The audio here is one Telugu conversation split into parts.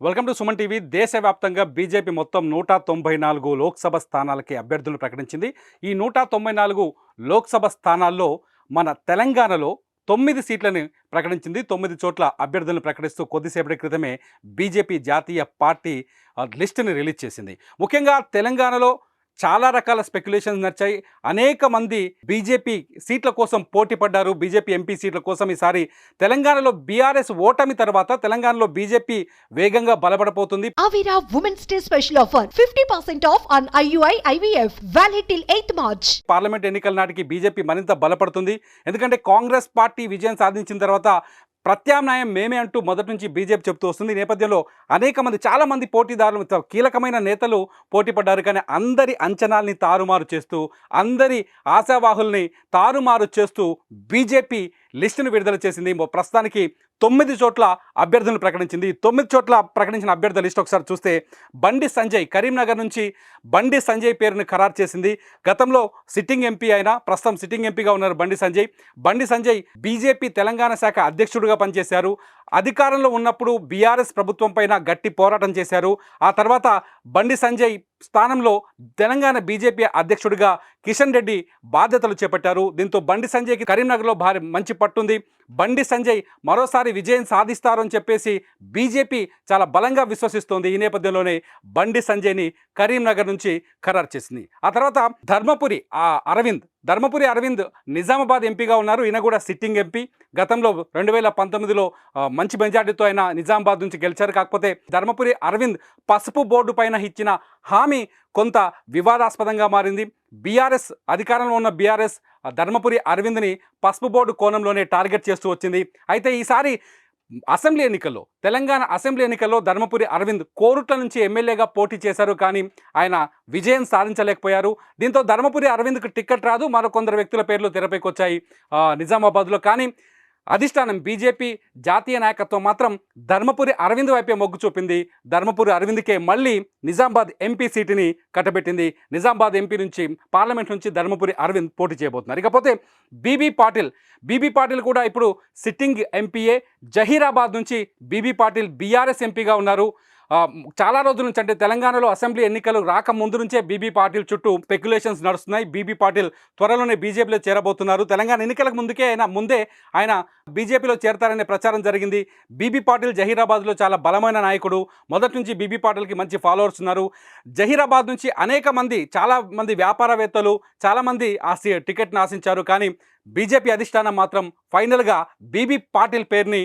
Welcome to Suman TV. దేశవ్యాప్తంగా బీజేపీ మొత్తం 194 లోక్సభ స్థానాలకి అభ్యర్థులు ప్రకటించింది. ఈ 194 లోక్సభ స్థానాల్లో మన తెలంగాణలో 9 సీట్లని ప్రకటించింది. 9 చోట్ల అభ్యర్థులను ప్రకటిస్తూ కొద్దిసేపటి క్రితమే బీజేపీ జాతీయ పార్టీ లిస్టుని రిలీజ్ చేసింది. ముఖ్యంగా తెలంగాణలో చాలా రకాల స్పెక్యులేషన్స్ నచ్చాయి. అనేక మంది బీజేపీ సీట్ల కోసం పోటీ పడ్డారు. బీజేపీ ఎంపీ సీట్ల కోసం ఈసారి తెలంగాణలో బీఆర్ఎస్ ఓటమి తర్వాత తెలంగాణలో బీజేపీ వేగంగా బలపడబోతుంది. Avira Women's Day special offer 50% off on IUI IVF valid till 8th March. Parliament ఎన్నికల నాటికి బీజేపీ మరింత బలపడుతుంది. ఎందుకంటే కాంగ్రెస్ పార్టీ విజయం సాధించిన తర్వాత ప్రత్యామ్నాయం మేమే అంటూ మొదటి నుంచి బీజేపీ చెప్తూ వస్తుంది. ఈ నేపథ్యంలో అనేక మంది చాలామంది పోటీదారులు కీలకమైన నేతలు పోటీ పడ్డారు. కానీ అందరి అంచనాల్ని తారుమారు చేస్తూ, అందరి ఆశావాహుల్ని తారుమారు చేస్తూ బీజేపీ లిస్టును విడుదల చేసింది. ప్రస్తుతానికి 9 చోట్ల అభ్యర్థులను ప్రకటించింది. 9 చోట్ల ప్రకటించిన అభ్యర్థుల లిస్ట్ ఒకసారి చూస్తే బండి సంజయ్ కరీంనగర్ నుంచి బండి సంజయ్ పేరును ఖరారు చేసింది. గతంలో సిట్టింగ్ ఎంపీ అయినా ప్రస్తుతం సిట్టింగ్ ఎంపీగా ఉన్నారు బండి సంజయ్. బండి సంజయ్ బీజేపీ తెలంగాణ శాఖ అధ్యక్షుడిగా పనిచేశారు. అధికారంలో ఉన్నప్పుడు బీఆర్ఎస్ ప్రభుత్వం పైన గట్టి పోరాటం చేశారు. ఆ తర్వాత బండి సంజయ్ స్థానంలో తెలంగాణ బీజేపీ అధ్యక్షుడిగా కిషన్ రెడ్డి బాధ్యతలు చేపట్టారు. దీంతో బండి సంజయ్కి కరీంనగర్లో మంచి పట్టుంది. బండి సంజయ్ మరోసారి విజయం సాధిస్తారని చెప్పేసి బీజేపీ చాలా బలంగా విశ్వసిస్తోంది. ఈ నేపథ్యంలోనే బండి సంజయ్ని కరీంనగర్ నుంచి ఖరారు చేసింది. ఆ తర్వాత ధర్మపురి అరవింద్ నిజామాబాద్ ఎంపీగా ఉన్నారు. ఈయన కూడా సిట్టింగ్ ఎంపీ. గతంలో 2019లో మంచి మెజార్టీతో ఆయన నిజామాబాద్ నుంచి గెలిచారు. కాకపోతే ధర్మపురి అరవింద్ పసుపు బోర్డు పైన ఇచ్చిన హామీ కొంత వివాదాస్పదంగా మారింది. బీఆర్ఎస్ అధికారంలో ఉన్న బీఆర్ఎస్ ధర్మపురి అరవింద్ని పసుపు బోర్డు కోణంలోనే టార్గెట్ చేస్తూ వచ్చింది. అయితే ఈసారి తెలంగాణ అసెంబ్లీ ఎన్నికల్లో ధర్మపురి అరవింద్ కోరుట్ల నుంచి ఎమ్మెల్యేగా పోటీ చేశారు. కానీ ఆయన విజయం సాధించలేకపోయారు. దీంతో ధర్మపురి అరవింద్కు టికెట్ రాదు. మరో కొందరు వ్యక్తుల పేర్లు తెరపైకి వచ్చాయి నిజామాబాద్లో. కానీ అధిష్టానం బీజేపీ జాతీయ నాయకత్వం మాత్రం ధర్మపురి అరవింద్ వైపే మొగ్గు చూపింది. ధర్మపురి అరవింద్కే మళ్ళీ నిజామాబాద్ ఎంపీ సీటుని కట్టబెట్టింది. నిజామాబాద్ ఎంపీ నుంచి పార్లమెంట్ నుంచి ధర్మపురి అరవింద్ పోటీ చేయబోతున్నారు. ఇకపోతే బీబీ పాటిల్ కూడా ఇప్పుడు సిట్టింగ్ ఎంపీఏ. జహీరాబాద్ నుంచి బీబీ పాటిల్ బీఆర్ఎస్ ఎంపీగా ఉన్నారు. చాలా రోజుల నుంచి, అంటే తెలంగాణలో అసెంబ్లీ ఎన్నికలు రాకముందు నుంచే బీబీ పాటిల్ చుట్టూ స్పెక్యులేషన్స్ నడుస్తున్నాయి. బీబీ పాటిల్ త్వరలోనే బీజేపీలో చేరబోతున్నారు. తెలంగాణ ఎన్నికలకు ముందే ఆయన బీజేపీలో చేరతారనే ప్రచారం జరిగింది. బీబీ పాటిల్ జహీరాబాద్లో చాలా బలమైన నాయకుడు. మొదటి నుంచి బీబీ పాటిల్కి మంచి ఫాలోవర్స్ ఉన్నారు. జహీరాబాద్ నుంచి చాలా మంది వ్యాపారవేత్తలు చాలామంది టికెట్ని ఆశించారు. కానీ బీజేపీ అధిష్టానం మాత్రం ఫైనల్గా బీబీ పాటిల్ పేరుని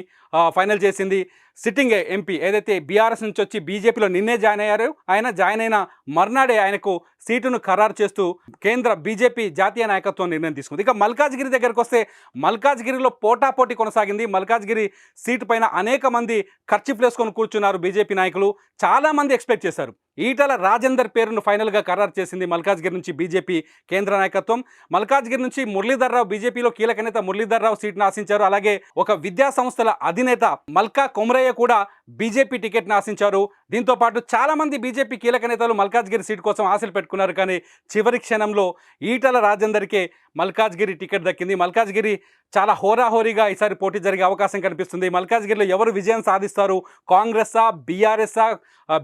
ఫైనల్ చేసింది. సిట్టింగ్ ఎంపీ ఏదైతే బీఆర్ఎస్ నుంచి వచ్చి బీజేపీలో నిన్నే జాయిన్ అయ్యారు, ఆయన జాయిన్ అయిన మర్నాడే ఆయనకు సీటును ఖరారు చేస్తూ కేంద్ర బీజేపీ జాతీయ నాయకత్వం నిర్ణయం తీసుకుంది. ఇక మల్కాజ్గిరి దగ్గరకు వస్తే మల్కాజ్గిరిలో పోటాపోటీ కొనసాగింది. మల్కాజ్గిరి సీటు పైన అనేక మంది ఖర్చీఫ్లు వేసుకొని కూర్చున్నారు బీజేపీ నాయకులు. చాలామంది ఎక్స్పెక్ట్ చేశారు. ఈటల రాజేందర్ పేరును ఫైనల్గా ఖరారు చేసింది మల్కాజ్గిరి నుంచి బీజేపీ కేంద్ర నాయకత్వం. మల్కాజ్గిరి నుంచి మురళీధర్ రావు, బీజేపీలో కీలక నేత మురళీధర్ రావు సీట్ను ఆశించారు. అలాగే ఒక విద్యా సంస్థల అధినేత మల్కా కొమరయ్య కూడా బీజేపీ టికెట్ను ఆశించారు. దీంతో పాటు చాలామంది బీజేపీ కీలక నేతలు మల్కాజ్గిరి సీటు కోసం ఆశలు పెట్టుకున్నారు. కానీ చివరి క్షణంలో ఈటల రాజేందర్కే మల్కాజ్గిరి టికెట్ దక్కింది. మల్కాజ్గిరి చాలా హోరాహోరీగా ఈసారి పోటీ జరిగే అవకాశం కనిపిస్తుంది. మల్కాజ్గిరిలో ఎవరు విజయం సాధిస్తారు, కాంగ్రెస్సా బీఆర్ఎస్సా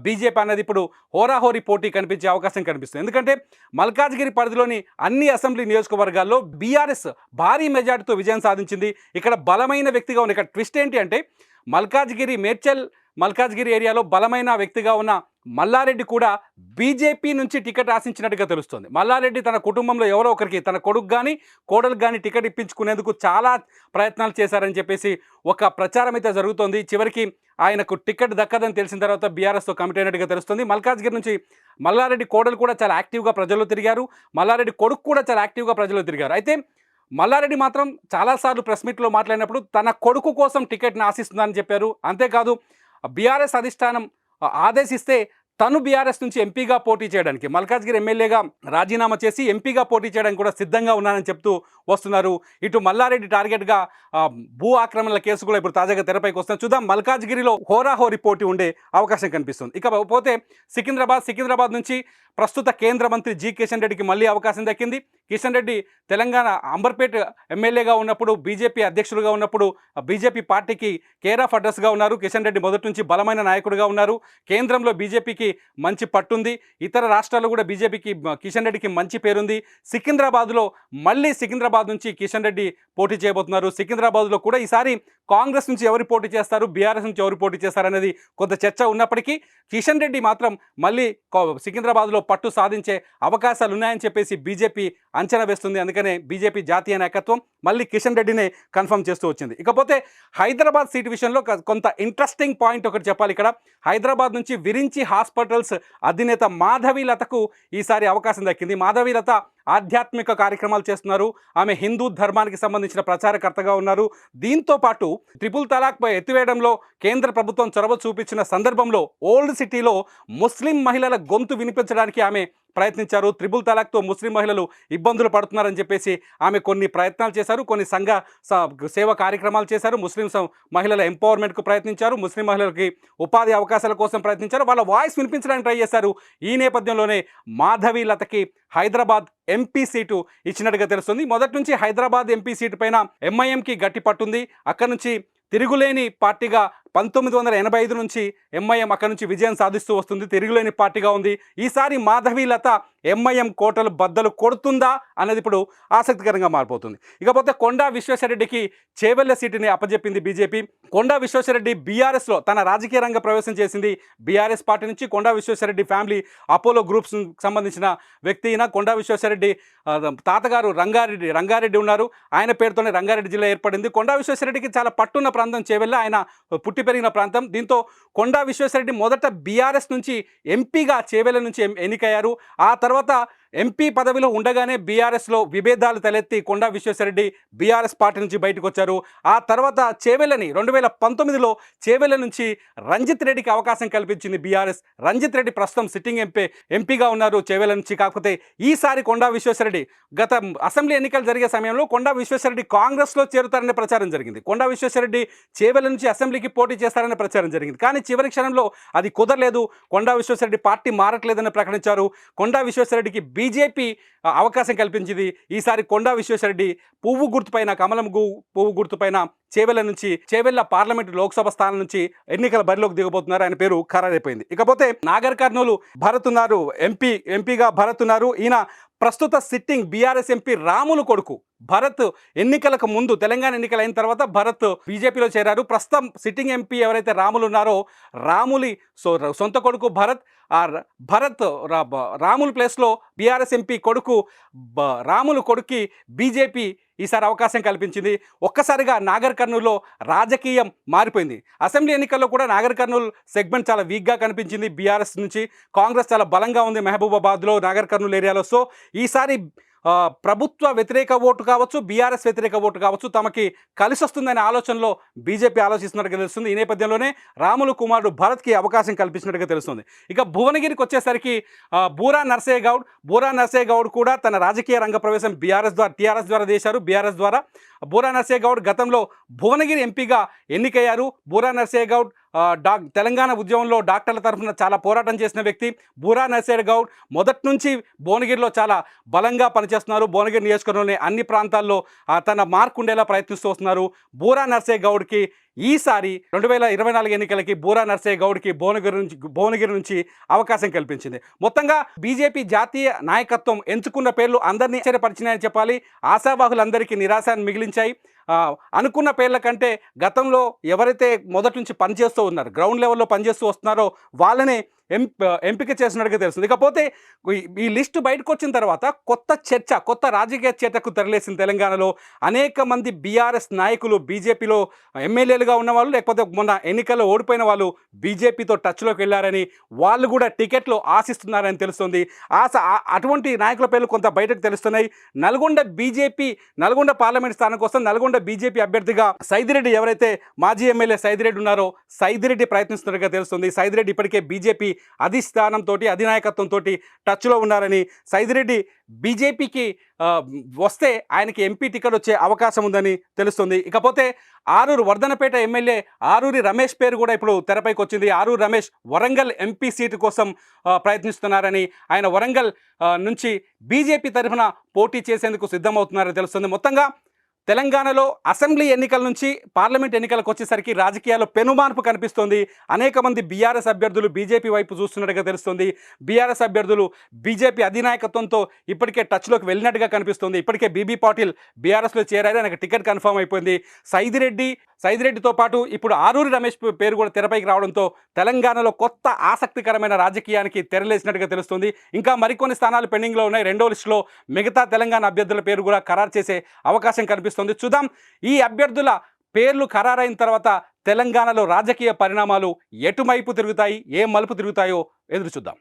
బీజేపీ అన్నది ఇప్పుడు హోరాహోరీ పోటీ కనిపించే అవకాశం కనిపిస్తుంది. ఎందుకంటే మల్కాజ్గిరి పరిధిలోని అన్ని అసెంబ్లీ నియోజకవర్గాల్లో బీఆర్ఎస్ భారీ మెజార్టీతో విజయం సాధించింది. ఇక్కడ బలమైన వ్యక్తిగా ఉన్న ఇక్కడ ట్విస్ట్ ఏంటి అంటే మల్కాజ్గిరి ఏరియాలో బలమైన వ్యక్తిగా ఉన్న మల్లారెడ్డి కూడా బీజేపీ నుంచి టికెట్ ఆశించినట్టుగా తెలుస్తుంది. మల్లారెడ్డి తన కుటుంబంలో ఎవరో ఒకరికి, తన కొడుకు కానీ కోడలకు కానీ టికెట్ ఇప్పించుకునేందుకు చాలా ప్రయత్నాలు చేశారని చెప్పేసి ఒక ప్రచారం అయితే జరుగుతోంది. చివరికి ఆయనకు టికెట్ దక్కదని తెలిసిన తర్వాత బీఆర్ఎస్తో కమిట్ అయినట్టుగా తెలుస్తుంది. మల్కాజ్గిరి నుంచి మల్లారెడ్డి కోడలు కూడా చాలా యాక్టివ్గా ప్రజల్లో తిరిగారు. మల్లారెడ్డి కొడుకు కూడా చాలా యాక్టివ్గా ప్రజల్లో తిరిగారు. అయితే మల్లారెడ్డి మాత్రం చాలాసార్లు ప్రెస్ మీట్లో మాట్లాడినప్పుడు తన కొడుకు కోసం టికెట్ని ఆశిస్తుందని చెప్పారు. అంతేకాదు బీఆర్ఎస్ అధిష్టానం ఆదేశిస్తే తను బీఆర్ఎస్ నుంచి ఎంపీగా పోటీ చేయడానికి, మల్కాజ్గిరి ఎమ్మెల్యేగా రాజీనామా చేసి ఎంపీగా పోటీ చేయడానికి కూడా సిద్ధంగా ఉన్నానని చెప్తూ వస్తున్నారు. ఇటు మల్లారెడ్డి టార్గెట్గా భూ ఆక్రమణల కేసు కూడా ఇప్పుడు తాజాగా తెరపైకి వస్తుంది. చూద్దాం, మల్కాజ్గిరిలో హోరాహోరీ పోటీ ఉండే అవకాశం కనిపిస్తుంది. ఇకపోతే సికింద్రాబాద్ నుంచి ప్రస్తుత కేంద్ర మంత్రి జి కిషన్ రెడ్డికి మళ్ళీ అవకాశం దక్కింది. కిషన్ రెడ్డి తెలంగాణ అంబర్పేట ఎమ్మెల్యేగా ఉన్నప్పుడు, బీజేపీ అధ్యక్షులుగా ఉన్నప్పుడు బీజేపీ పార్టీకి కేర్ ఆఫ్ అడ్రస్గా ఉన్నారు. కిషన్ రెడ్డి మొదటి నుంచి బలమైన నాయకుడిగా ఉన్నారు. కేంద్రంలో బీజేపీకి మంచి పట్టుంది. ఇతర రాష్ట్రాల్లో కూడా బీజేపీకి కిషన్ రెడ్డికి మంచి పేరుంది. సికింద్రాబాద్లో మళ్ళీ సికింద్రాబాద్ నుంచి కిషన్ రెడ్డి పోటీ చేయబోతున్నారు. సికింద్రాబాద్లో కూడా ఈసారి కాంగ్రెస్ నుంచి ఎవరు పోటీ చేస్తారు, బీఆర్ఎస్ నుంచి ఎవరు పోటీ చేస్తారు అనేది కొంత చర్చ ఉన్నప్పటికీ కిషన్ రెడ్డి మాత్రం మళ్ళీ సికింద్రాబాద్లో పట్టు సాధించే అవకాశాలు ఉన్నాయని చెప్పేసి బీజేపీ అంచనా వేస్తుంది. అందుకనే బీజేపీ జాతీయ నాయకత్వం మళ్ళీ కిషన్ రెడ్డినే కన్ఫర్మ్ చేస్తూ వచ్చింది. ఇకపోతే హైదరాబాద్ సీటు విషయంలో కొంత ఇంట్రెస్టింగ్ పాయింట్ ఒకటి చెప్పాలి. ఇక్కడ హైదరాబాద్ నుంచి విరించి హాస్పిటల్స్ అధినేత మాధవీలతకు ఈసారి అవకాశం దక్కింది. మాధవీలత ఆధ్యాత్మిక కార్యక్రమాలు చేస్తున్నారు. ఆమె హిందూ ధర్మానికి సంబంధించిన ప్రచారకర్తగా ఉన్నారు. దీంతో పాటు ట్రిపుల్ తలాక్పై ఎత్తివేయడంలో కేంద్ర ప్రభుత్వం చొరవ చూపించిన సందర్భంలో ఓల్డ్ సిటీలో ముస్లిం మహిళల గొంతు వినిపించడానికి ఆమె ప్రయత్నించారు. త్రిపుల్ తలాక్తో ముస్లిం మహిళలు ఇబ్బందులు పడుతున్నారని చెప్పేసి ఆమె కొన్ని ప్రయత్నాలు చేశారు. కొన్ని సంఘ సేవా కార్యక్రమాలు చేశారు. ముస్లిం మహిళల ఎంపవర్మెంట్కు ప్రయత్నించారు. ముస్లిం మహిళలకి ఉపాధి అవకాశాల కోసం ప్రయత్నించారు. వాళ్ళ వాయిస్ వినిపించడానికి ట్రై చేశారు. ఈ నేపథ్యంలోనే మాధవీలతకి హైదరాబాద్ ఎంపీ సీటు ఇచ్చినట్టుగా తెలుస్తుంది. మొదటి నుంచి హైదరాబాద్ ఎంపీ సీటు పైన ఎంఐఎంకి గట్టి పట్టుంది. అక్కడి నుంచి తిరుగులేని పార్టీగా 1985 నుంచి ఎంఐఎం అక్కడి నుంచి విజయం సాధిస్తూ వస్తుంది. తిరుగులేని పార్టీగా ఉంది. ఈసారి మాధవీలత ఎంఐఎం కోటలు బద్దలు కొడుతుందా అనేది ఇప్పుడు ఆసక్తికరంగా మారిపోతుంది. ఇకపోతే కొండా విశ్వేశ్వరరెడ్డికి చేవెళ్ల సీటుని అప్పజెప్పింది బీజేపీ. కొండా విశ్వేశ్వరరెడ్డి బీఆర్ఎస్లో తన రాజకీయ రంగ ప్రవేశం చేసింది బీఆర్ఎస్ పార్టీ నుంచి. కొండా విశ్వేశ్వరరెడ్డి ఫ్యామిలీ అపోలో గ్రూప్స్ సంబంధించిన వ్యక్తి అయిన కొండా విశ్వేశ్వరరెడ్డి తాతగారు రంగారెడ్డి ఉన్నారు. ఆయన పేరుతోనే రంగారెడ్డి జిల్లా ఏర్పడింది. కొండా విశ్వేశ్వరరెడ్డికి చాలా పట్టున్న ప్రాంతం చేవెళ్ల, ఆయన పుట్టి పెరిగిన ప్రాంతం. దీంతో కొండా విశ్వేశ్వరరెడ్డి మొదట బీఆర్ఎస్ నుంచి ఎంపీగా చేవెళ్ల నుంచి ఎన్నికయ్యారు. ఆ తర్వాత ఎంపీ పదవిలో ఉండగానే బీఆర్ఎస్లో విభేదాలు తలెత్తి కొండా విశ్వేశ్వరరెడ్డి బీఆర్ఎస్ పార్టీ నుంచి బయటకు వచ్చారు. ఆ తర్వాత చేవెళ్ళని 2019లో చేవెళ్ళ నుంచి రంజిత్ రెడ్డికి అవకాశం కల్పించింది బీఆర్ఎస్. రంజిత్ రెడ్డి ప్రస్తుతం సిట్టింగ్ ఎంపీగా ఉన్నారు చేవెళ్ళ నుంచి. కాకపోతే ఈసారి కొండా విశ్వేశ్వరరెడ్డి గత అసెంబ్లీ ఎన్నికలు జరిగే సమయంలో కొండా విశ్వేశ్వరరెడ్డి కాంగ్రెస్లో చేరుతారనే ప్రచారం జరిగింది. కొండా విశ్వేశ్వరరెడ్డి చేవెళ్ళ నుంచి అసెంబ్లీకి పోటీ చేస్తారనే ప్రచారం జరిగింది. కానీ చివరి క్షణంలో అది కుదరలేదు. కొండా విశ్వేశ్వరరెడ్డి పార్టీ మారట్లేదని ప్రకటించారు. కొండా విశ్వేశ్వరరెడ్డికి బీజేపీ అవకాశం కల్పించింది. ఈసారి కొండా విశ్వేశ్వరరెడ్డి పువ్వు గుర్తుపైన పువ్వు గుర్తుపైన చేవెళ్ళ పార్లమెంటు లోక్సభ స్థానం నుంచి ఎన్నికల బరిలోకి దిగబోతున్నారు. ఆయన పేరు ఖరారైపోయింది. ఇకపోతే నాగర్ కర్నూలు భరత్ ఉన్నారు, ఎంపీగా భరత్ ఉన్నారు. ఈయన ప్రస్తుత సిట్టింగ్ బీఆర్ఎస్ ఎంపీ రాములు కొడుకు. భరత్ ఎన్నికలకు ముందు, తెలంగాణ ఎన్నికలు అయిన తర్వాత భరత్ బీజేపీలో చేరారు. ప్రస్తుతం సిట్టింగ్ ఎంపీ ఎవరైతే రాములు ఉన్నారో రాములి సొంత కొడుకు భరత్. ఆ భరత్ రాములు ప్లేస్లో బీఆర్ఎస్ ఎంపీ కొడుకు రాములు కొడుక్కి బీజేపీ ఈసారి అవకాశం కల్పించింది. ఒక్కసారిగా నాగర్ కర్నూలులో రాజకీయం మారిపోయింది. అసెంబ్లీ ఎన్నికల్లో కూడా నాగర్ కర్నూలు సెగ్మెంట్ చాలా వీక్గా కనిపించింది బీఆర్ఎస్ నుంచి. కాంగ్రెస్ చాలా బలంగా ఉంది మహబూబాబాద్లో, నాగర్ కర్నూలు ఏరియాలో. సో ఈసారి ప్రభుత్వ వ్యతిరేక ఓటు కావచ్చు, బీఆర్ఎస్ వ్యతిరేక ఓటు కావచ్చు, తమకి కలిసి వస్తుందనే ఆలోచనలో బీజేపీ ఆలోచిస్తున్నట్టుగా తెలుస్తుంది. ఈ నేపథ్యంలోనే రాములు కుమారుడు భరత్కి అవకాశం కల్పించినట్టుగా తెలుస్తుంది. ఇక భువనగిరికి వచ్చేసరికి బూరా నర్సయ్య గౌడ్ కూడా తన రాజకీయ రంగ ప్రవేశం టీఆర్ఎస్ ద్వారా చేశారు. బీఆర్ఎస్ ద్వారా బూరా నర్సయ్య గౌడ్ గతంలో భువనగిరి ఎంపీగా ఎన్నికయ్యారు. బూరా నర్సయ్య గౌడ్ తెలంగాణ ఉద్యమంలో డాక్టర్ల తరఫున చాలా పోరాటం చేసిన వ్యక్తి. బూరా నర్సయ్య గౌడ్ మొదటి నుంచి భువనగిరిలో చాలా బలంగా పనిచేస్తున్నారు. భువనగిరి నియోజకవర్గంలోని అన్ని ప్రాంతాల్లో తన మార్కు ఉండేలా ప్రయత్నిస్తూ వస్తున్నారు. బూరా నర్సయ్య గౌడ్కి ఈసారి 2024 ఎన్నికలకి బూరా నర్సయ్య గౌడ్కి భువనగిరి నుంచి అవకాశం కల్పించింది. మొత్తంగా బీజేపీ జాతీయ నాయకత్వం ఎంచుకున్న పేర్లు అందరినీ ఆశ్చర్యపరిచినాయని చెప్పాలి. ఆశావాహులందరికీ నిరాశను మిగిలించాయి. అనుకున్న పేర్ల కంటే గతంలో ఎవరైతే మొదటి నుంచి పనిచేస్తూ ఉన్నారు, గ్రౌండ్ లెవెల్లో పనిచేస్తూ వస్తున్నారో వాళ్ళనే ఎంపిక చేసినట్టుగా తెలుస్తుంది. ఇకపోతే ఈ లిస్టు బయటకు వచ్చిన తర్వాత కొత్త రాజకీయ చర్చకు తెరలేసింది తెలంగాణలో. అనేక మంది బీఆర్ఎస్ నాయకులు బీజేపీలో ఎమ్మెల్యేలుగా ఉన్నవాళ్ళు, లేకపోతే మొన్న ఎన్నికల్లో ఓడిపోయిన వాళ్ళు బీజేపీతో టచ్లోకి వెళ్ళారని, వాళ్ళు కూడా టికెట్లు ఆశిస్తున్నారని తెలుస్తుంది. అటువంటి నాయకుల పేర్లు కొంత బయటకు తెలుస్తున్నాయి. నల్గొండ పార్లమెంట్ స్థానం కోసం నల్గొండ బీజేపీ అభ్యర్థిగా సైదిరెడ్డి, ఎవరైతే మాజీ ఎమ్మెల్యే సైదిరెడ్డి ఉన్నారో సైదిరెడ్డి ప్రయత్నిస్తున్నట్టుగా తెలుస్తుంది. సైదిరెడ్డి ఇప్పటికే బీజేపీ అధినాయకత్వంతో టచ్లో ఉన్నారని, సైదిరెడ్డి బీజేపీకి వస్తే ఆయనకి ఎంపీ టికెట్ వచ్చే అవకాశం ఉందని తెలుస్తుంది. ఇకపోతే ఆరూరు వర్ధనపేట ఎమ్మెల్యే ఆరూరి రమేష్ పేరు కూడా ఇప్పుడు తెరపైకి వచ్చింది. ఆరూరి రమేష్ వరంగల్ ఎంపీ సీటు కోసం ప్రయత్నిస్తున్నారని, ఆయన వరంగల్ నుంచి బీజేపీ తరఫున పోటీ చేసేందుకు సిద్ధమవుతున్నారని తెలుస్తుంది. మొత్తంగా తెలంగాణలో అసెంబ్లీ ఎన్నికల నుంచి పార్లమెంట్ ఎన్నికలకు వచ్చేసరికి రాజకీయాల్లో పెనుమార్పు కనిపిస్తోంది. అనేక మంది బీఆర్ఎస్ అభ్యర్థులు బీజేపీ వైపు చూస్తున్నట్టుగా తెలుస్తుంది. బీఆర్ఎస్ అభ్యర్థులు బీజేపీ అధినాయకత్వంతో ఇప్పటికే టచ్లోకి వెళ్ళినట్టుగా కనిపిస్తుంది. ఇప్పటికే బీబీ పాటిల్ బీఆర్ఎస్లో చేరారు, ఆయనకు టికెట్ కన్ఫర్మ్ అయిపోయింది. సైదిరెడ్డితో పాటు ఇప్పుడు ఆరూరి రమేష్ పేరు కూడా తెరపైకి రావడంతో తెలంగాణలో కొత్త ఆసక్తికరమైన రాజకీయానికి తెరలేసినట్టుగా తెలుస్తుంది. ఇంకా మరికొన్ని స్థానాలు పెండింగ్లో ఉన్నాయి. రెండో లిస్టులో మిగతా తెలంగాణ అభ్యర్థుల పేరు కూడా ఖరారు చేసే అవకాశం కనిపిస్తుంది. చూద్దాం ఈ అభ్యర్థుల పేర్లు ఖరారైన తర్వాత తెలంగాణలో రాజకీయ పరిణామాలు ఎటువైపు తిరుగుతాయి, ఏ మలుపు తిరుగుతాయో ఎదురు చూద్దాం.